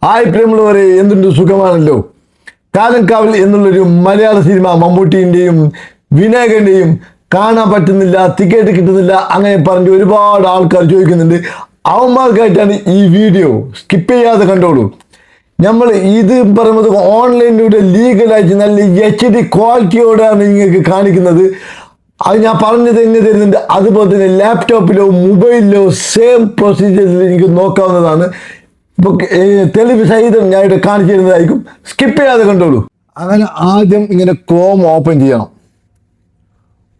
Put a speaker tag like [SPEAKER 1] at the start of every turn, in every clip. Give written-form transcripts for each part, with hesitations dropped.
[SPEAKER 1] Hi പ്രിയമുള്ളവരെ, എന്തുണ്ട്? സുഖമാണല്ലോ. കാലം കാവൽ എന്നുള്ളൊരു മലയാള സിനിമ മമ്മൂട്ടിൻ്റെയും വിനായകൻ്റെയും കാണാൻ പറ്റുന്നില്ല, ടിക്കറ്റ് കിട്ടുന്നില്ല, അങ്ങനെ പറഞ്ഞ് ഒരുപാട് ആൾക്കാർ ചോദിക്കുന്നുണ്ട്. അവന്മാർക്കായിട്ടാണ് ഈ വീഡിയോ. സ്കിപ്പ് ചെയ്യാതെ കണ്ടോളൂ. നമ്മൾ ഇത് പറയുന്നത് ഓൺലൈനിലൂടെ ലീഗലായിട്ട് നല്ല HD ക്വാളിറ്റിയോടെയാണ് നിങ്ങൾക്ക് കാണിക്കുന്നത്. അത് ഞാൻ പറഞ്ഞത് എങ്ങനെ തരുന്നുണ്ട്. അതുപോലെ തന്നെ ലാപ്ടോപ്പിലോ മൊബൈലിലോ സെയിം പ്രൊസീജിയറിൽ എനിക്ക് നോക്കാവുന്നതാണ്. ഇപ്പോൾ തെളിവ് സഹിതം ഞാൻ ഇവിടെ കാണിച്ചു തരുന്നതായിരിക്കും. സ്കിപ്പ് ചെയ്യാതെ കണ്ടോളൂ. അങ്ങനെ ആദ്യം ഇങ്ങനെ ക്രോം ഓപ്പൺ ചെയ്യണം.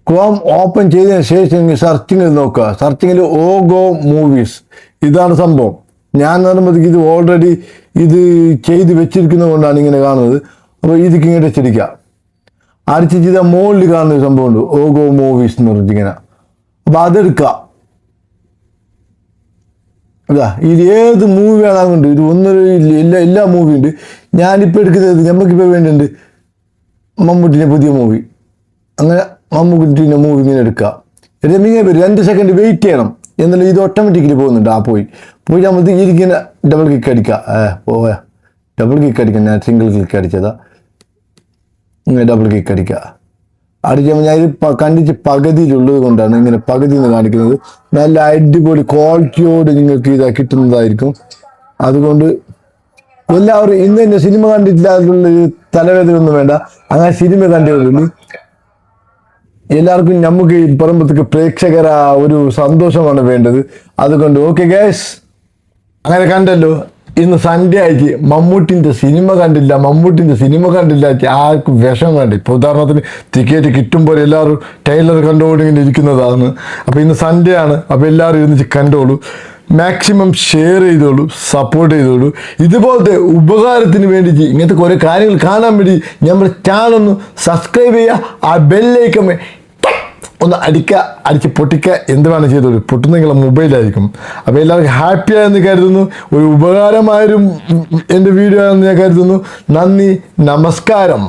[SPEAKER 1] ക്രോം ഓപ്പൺ ചെയ്തതിന് ശേഷം സെർച്ചിങ്ങിൽ നോക്കുക. സെർച്ചിങ്ങിൽ ഓഗോ മൂവീസ്, ഇതാണ് സംഭവം. ഞാൻ പറയുമ്പോഴത്തേക്ക് ഇത് ഓൾറെഡി ഇത് ചെയ്ത് വെച്ചിരിക്കുന്നത് കൊണ്ടാണ് ഇങ്ങനെ കാണുന്നത്. അപ്പോൾ ഇതിക്ക് ഇങ്ങനെ അടിച്ചിരിക്കുക. അടിച്ച് ചെയ്താൽ മുകളിൽ കാണുന്ന ഒരു സംഭവമുണ്ട്, ഓഗോ മൂവീസ് എന്ന് പറഞ്ഞിങ്ങനെ. അപ്പോൾ അതെടുക്കുക. അതാ, ഇത് ഏത് മൂവി വേണമെന്നുണ്ട്. ഇത് എല്ലാ മൂവി ഉണ്ട്. ഞാനിപ്പോൾ എടുക്കുന്നത്, നമുക്കിപ്പോൾ വേണ്ടിയുണ്ട് മമ്മൂട്ടിൻ്റെ പുതിയ മൂവി. അങ്ങനെ മമ്മൂട്ടിൻ്റെ മൂവി ഇങ്ങനെ എടുക്കുക. ഇങ്ങനെ 2 സെക്കൻഡ് വെയിറ്റ് ചെയ്യണം. എന്നാലും ഇത് ഓട്ടോമാറ്റിക്കലി പോകുന്നുണ്ട്. പോയി നമ്മളത് ഇരിക്കുന്ന ഡബിൾ ക്ലിക്ക് അടിക്കുക. ഡബിൾ ക്ലിക്ക് അടിക്കാം. ഞാൻ സിംഗിൾ ക്ലിക്ക് അടിച്ചതാ. ഇങ്ങനെ ഡബിൾ ക്ലിക്ക് അടിക്കുക. അടിക്കുമ്പോൾ ഞാൻ ഇത് കണ്ടിച്ച് പകുതിയിലുള്ളത് കൊണ്ടാണ് ഇങ്ങനെ പകുതി എന്ന് കാണിക്കുന്നത്. നല്ല അടിപൊളി ക്വാളിറ്റിയോട് നിങ്ങൾക്ക് ഇതാ കിട്ടുന്നതായിരിക്കും. അതുകൊണ്ട് എല്ലാവരും ഇന്ന് തന്നെ സിനിമ കണ്ടിട്ടില്ല അതിലുള്ളൊരു തലവേദന ഒന്നും വേണ്ട. അങ്ങനെ സിനിമ കണ്ടേ. എല്ലാവർക്കും നമുക്ക് ഈ പറയുമ്പോഴത്തേക്ക് പ്രേക്ഷകര ഒരു സന്തോഷമാണ് വേണ്ടത്. അതുകൊണ്ട് ഓക്കെ ഗൈസ്, അങ്ങനെ കണ്ടല്ലോ. ഇന്ന് സൺഡേ ആയിട്ട് മമ്മൂട്ടിൻ്റെ സിനിമ കണ്ടില്ല ആർക്കും വിഷം വേണ്ട. ഇപ്പോൾ ഉദാഹരണത്തിന് ടിക്കറ്റ് കിട്ടുമ്പോൾ എല്ലാവരും ട്രെയിലർ കണ്ടുകൊണ്ടിങ്ങനെ ഇരിക്കുന്നതാണ്. അപ്പോൾ ഇന്ന് സൺഡേ ആണ്. അപ്പോൾ എല്ലാവരും ഇരുന്ന് കണ്ടോളൂ. മാക്സിമം ഷെയർ ചെയ്തോളൂ, സപ്പോർട്ട് ചെയ്തോളൂ. ഇതുപോലത്തെ ഉപകാരത്തിന് വേണ്ടിയിട്ട് ഇങ്ങനത്തെ കുറേ കാര്യങ്ങൾ കാണാൻ വേണ്ടി നമ്മുടെ ചാനൽ ഒന്ന് സബ്സ്ക്രൈബ് ചെയ്യുക. ആ ബെല്ലൈക്കൺ ഒന്ന് അടിച്ച് പൊട്ടിക്കുക. എന്ത് വേണം ചെയ്തോളൂ. പൊട്ടുന്ന നിങ്ങളെ മൊബൈലായിരിക്കും. അപ്പോൾ എല്ലാവർക്കും ഹാപ്പിയായെന്ന് കരുതുന്നു. ഒരു ഉപകാരമായൊരു എൻ്റെ വീഡിയോ ആണെന്ന് ഞാൻ കരുതുന്നു. നന്ദി, നമസ്കാരം.